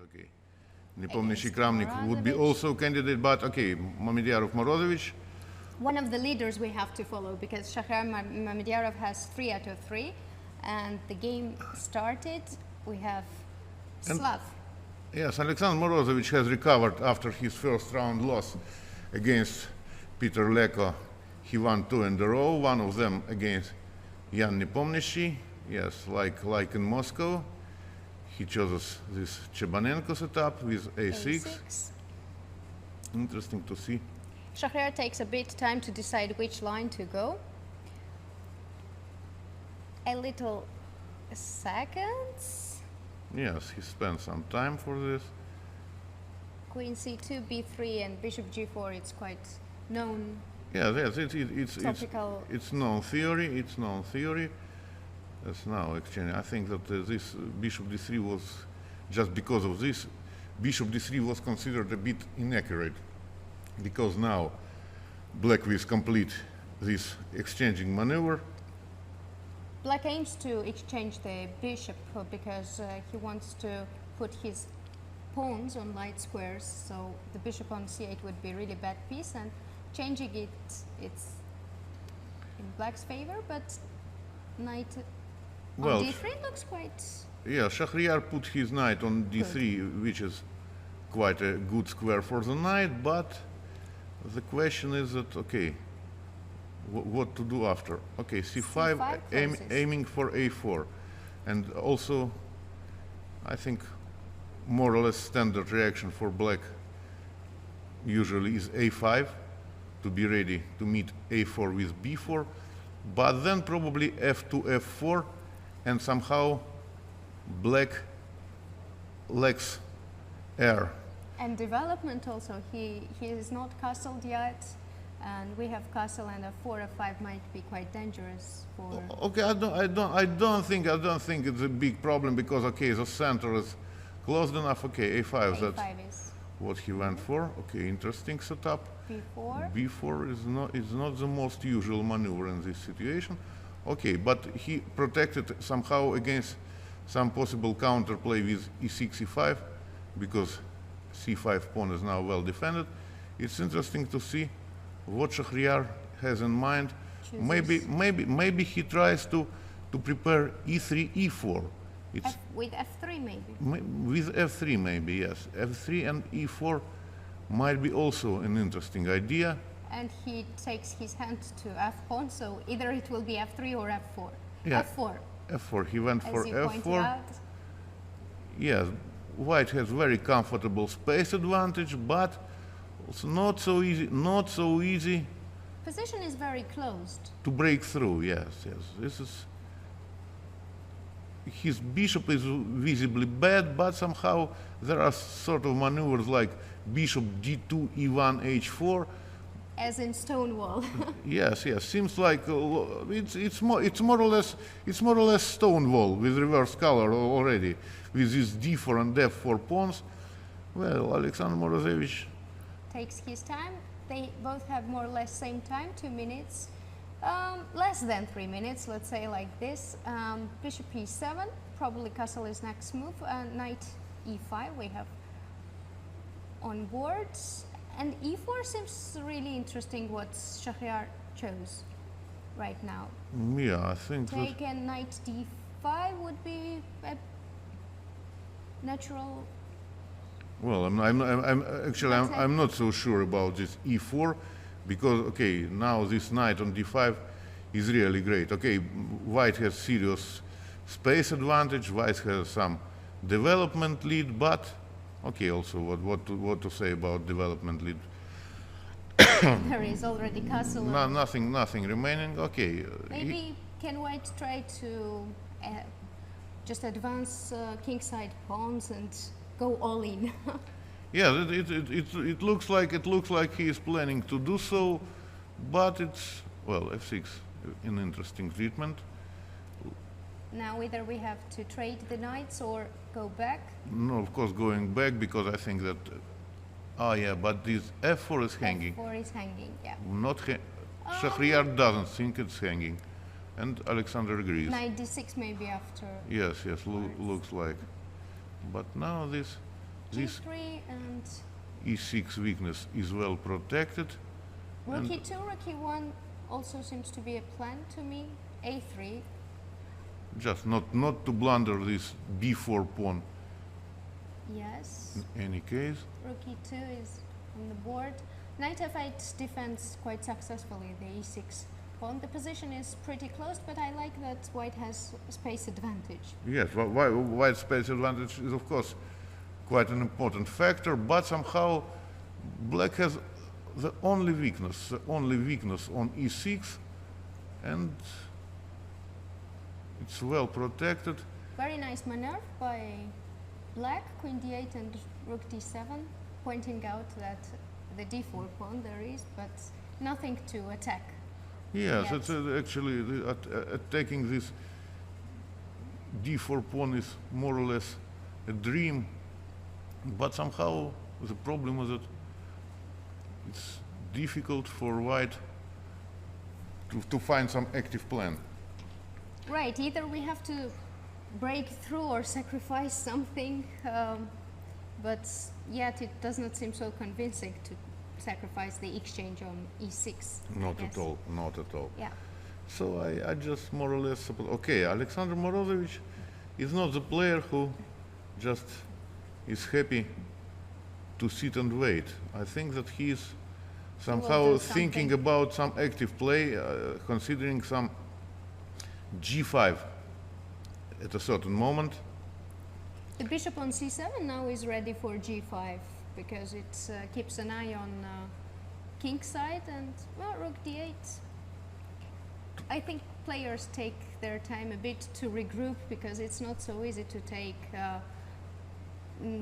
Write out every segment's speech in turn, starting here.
okay. Nepomniachtchi Kramnik would be also candidate, but okay, Mamedyarov Morozevich. One of the leaders we have to follow, because Shakhriyar Mamedyarov has 3 out of 3, and the game started. We have Slav. Yes, Alexander Morozevich has recovered after his first round loss against Peter Leko. He won 2 in a row, one of them against Jan Nepomniachtchi. Yes, like in Moscow. He chose this Chebanenko setup with a6. Interesting to see. Shakhriyar takes a bit time to decide which line to go. A little seconds. Yes, he spent some time for this. Queen c2, b3, and bishop g4. It's quite known. Yes, it's known theory. It's known theory. That's now exchange. I think that this bishop d3 was, just because of this, bishop d3 was considered a bit inaccurate, because now black will complete this exchanging maneuver. Black aims to exchange the bishop because he wants to put his pawns on light squares, so the bishop on c8 would be a really bad piece, and changing it, it's in black's favor, but knight on d3 looks quite... Yeah, Shakhriyar put his knight on d3, which is quite a good square for the knight, but the question is that, okay, what to do after? Okay, c5, aiming for a4. And also, I think, more or less standard reaction for black usually is a5, to be ready to meet a4 with b4, but then probably f2, f4, and somehow black lacks air. And development also, he is not castled yet, and we have castle, and a 4 f5 might be quite dangerous for... Okay, I don't think it's a big problem, because okay, the center is close enough. Okay, a5, that's what he went for. Okay, interesting setup. b4. b4 is not the most usual maneuver in this situation. Okay, but he protected somehow against some possible counterplay with e6, e5, because c5 pawn is now well defended. It's interesting to see what Shakhriyar has in mind. Maybe he tries to prepare e3, e4. With f3 maybe. With f3 maybe, yes. f3 and e4 might be also an interesting idea. And he takes his hand to f-pawn, so either it will be f3 or f4. Yeah. f4. f4, he went for f4. Out. Yes, white has very comfortable space advantage, but it's not so easy. Position is very closed. To break through, yes. This is... His bishop is visibly bad, but somehow there are sort of maneuvers like bishop d2, e1, h4. As in Stonewall. Yes, seems like it's more or less Stonewall with reverse color already, with these d4 and f4 pawns. Well, Alexander Morozevich takes his time. They both have more or less same time, 2 minutes, less than 3 minutes. Let's say like this. Bishop e7, probably castle is next move. Knight e5 we have on boards. And e4 seems really interesting what Shakhriyar chose right now. Yeah, I think take a knight d5 would be a natural... Well, I'm not so sure about this e4, because, okay, now this knight on d5 is really great. Okay, white has serious space advantage, white has some development lead, but okay, also what to say about development lead? There is already castle. Nothing remaining. Okay. Maybe can white try to just advance kingside pawns and go all in? Yeah, it looks like he is planning to do so, but it's, well, f6, an interesting treatment. Now either we have to trade the knights or go back? No, of course going back, because I think that, but this f4 is hanging. f4 is hanging, yeah. Shakhriyar doesn't think it's hanging, and Alexander agrees. Knight d6 maybe after. Yes, looks like. But now this This G3 and E6 weakness is well protected. Rook And E2, Rook E1 also seems to be a plan to me. A3. just not to blunder this B4 pawn Yes. in any case. Rook E2 is on the board. Knight F8 defends quite successfully the E6 pawn. The position is pretty close, but I like that white has space advantage. Yes, white space advantage is of course quite an important factor, but somehow black has the only weakness on E6, and it's well protected. Very nice maneuver by black, Queen D8 and Rook D7, pointing out that the D4 pawn there is, but nothing to attack. Yes, Yes. it's actually attacking this D4 pawn is more or less a dream, but somehow the problem is that it's difficult for white to find some active plan. Right, either we have to break through or sacrifice something, but yet it does not seem so convincing to sacrifice the exchange on E6. I Not guess. at all, not at all. Yeah. So I just more or less suppose, okay, Alexander Morozevich is not the player who just is happy to sit and wait. I think that he is somehow do thinking something. about some active play, considering some G5 at a certain moment. The bishop on C7 now is ready for G5 because it keeps an eye on king side, and well, Rook D8. I think players take their time a bit to regroup because it's not so easy to take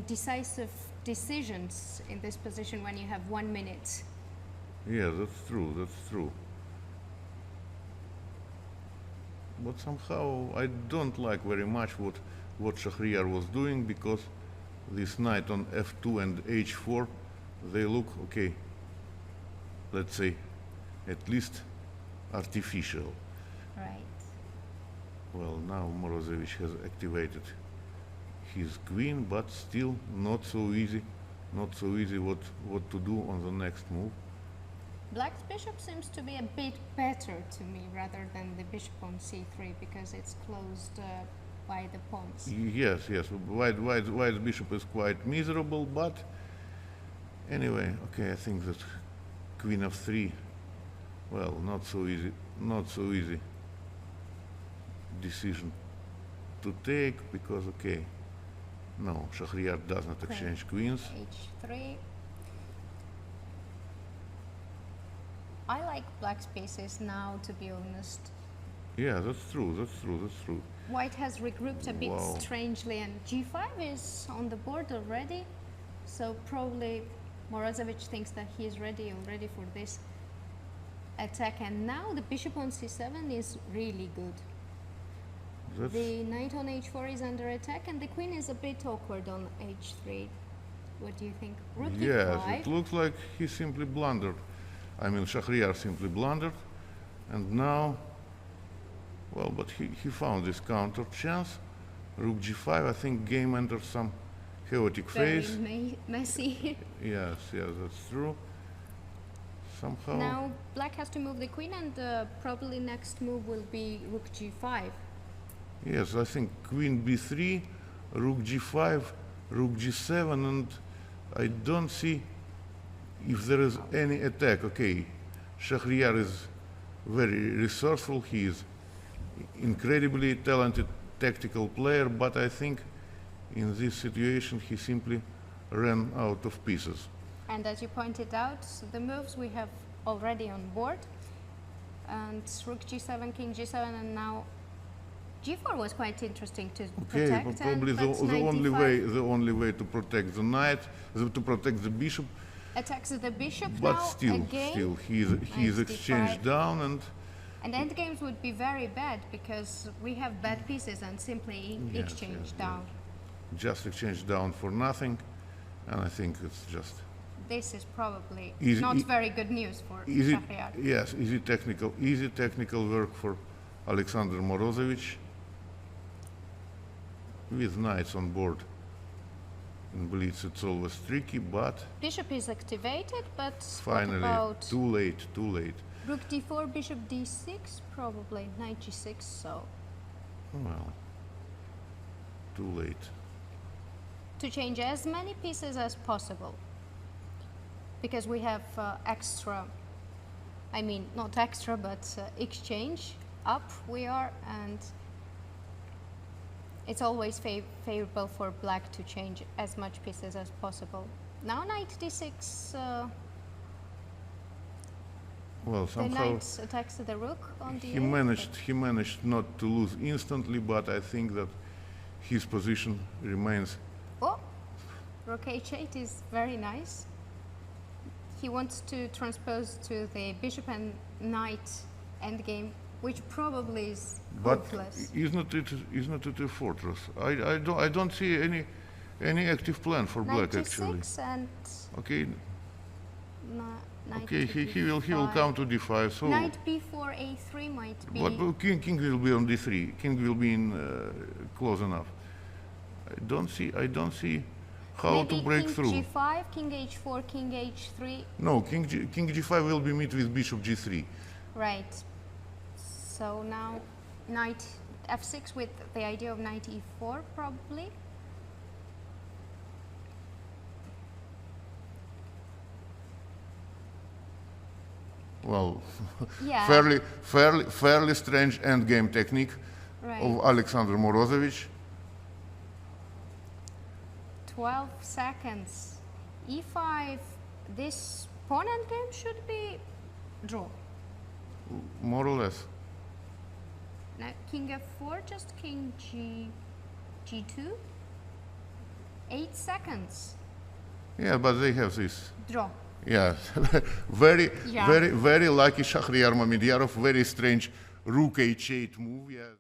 decisive decisions in this position when you have 1 minute. Yeah, that's true, that's true. But somehow I don't like very much what Shakhriyar was doing, because this knight on F2 and H4, they look, okay, let's say, at least artificial. Right. Well, now Morozevich has activated his queen, but still not so easy what to do on the next move. Black's bishop seems to be a bit better to me rather than the bishop on C3 because it's closed by the pawns. Yes, yes, white's bishop is quite miserable, but anyway, okay, I think that queen of 3, well, not so easy decision to take, because, okay, no, Shakhriyar does not exchange queens. H3. I like black's pieces now, to be honest. Yeah, that's true, that's true, that's true. White has regrouped a bit Wow. strangely, and G5 is on the board already, so probably Morozevich thinks that he is ready already for this attack, and now the bishop on C7 is really good. That's, The knight on H4 is under attack, and the queen is a bit awkward on H3. What do you think? Rook yes, E5. it looks like he simply blundered. I mean, Shakhriyar simply blundered, and now, well, but he found this counter chance. Rook G5, I think game enters some chaotic Very phase. messy. Yes, yes, that's true. Somehow, Now black has to move the queen, and probably next move will be Rook G5. yes, I think Queen B3, Rook G5, Rook G7, and I don't see if there is any attack. Okay, Shakhriyar is very resourceful. He is incredibly talented tactical player, but I think in this situation he simply ran out of pieces. And as you pointed out, the moves we have already on board. And Rook G7, King G7, and now G4 was quite interesting to Okay, protect. but probably and the that's only 95 way, to protect the knight, to protect the bishop. attacks the bishop But now still, again. he is Knight exchanged D5. down, and And endgames would be very bad because we have bad pieces and simply Yes, exchange yes, down. just exchanged down for nothing. And I think it's just This is probably Easy- not e- very good news for easy, Shakhriyar. yes, easy technical work for Alexander Morozevich with knights on board In Blitz it's always tricky, but Bishop is activated, but finally, what about too late, too late. Rook d4, bishop d6, probably knight g6, so Well, too late. to change as many pieces as possible, because we have extra, I mean not extra, but exchange up we are, and it's always favorable for black to change as much pieces as possible. Now knight d6, Well, the somehow knight attacks the rook on the he managed not to lose instantly, but I think that his position remains. Oh, rook h8 is very nice. He wants to transpose to the bishop and knight endgame, which probably is But hopeless. isn't it a fortress? I don't see any active plan for Knight black actually. g6 and Okay, knight okay, to he will d5. come to d5. So Knight b4 a3 might be. but king will be on d3. King will be in close enough. I don't see how Maybe to break king through. g5, king h4, king h3. No, king g5 will be met with bishop g3. Right. So now knight f6 with the idea of knight e4 probably. Well, Yeah. fairly strange endgame technique Right. of Alexander Morozevich. 12 seconds. e5. This pawn endgame should be draw. More or less. Now king f4, just king g2. 8 seconds. Yeah, but they have this. Draw. Yeah, Yeah. very lucky Shakhriyar Mamedyarov. Very strange rook h8 move. Yeah.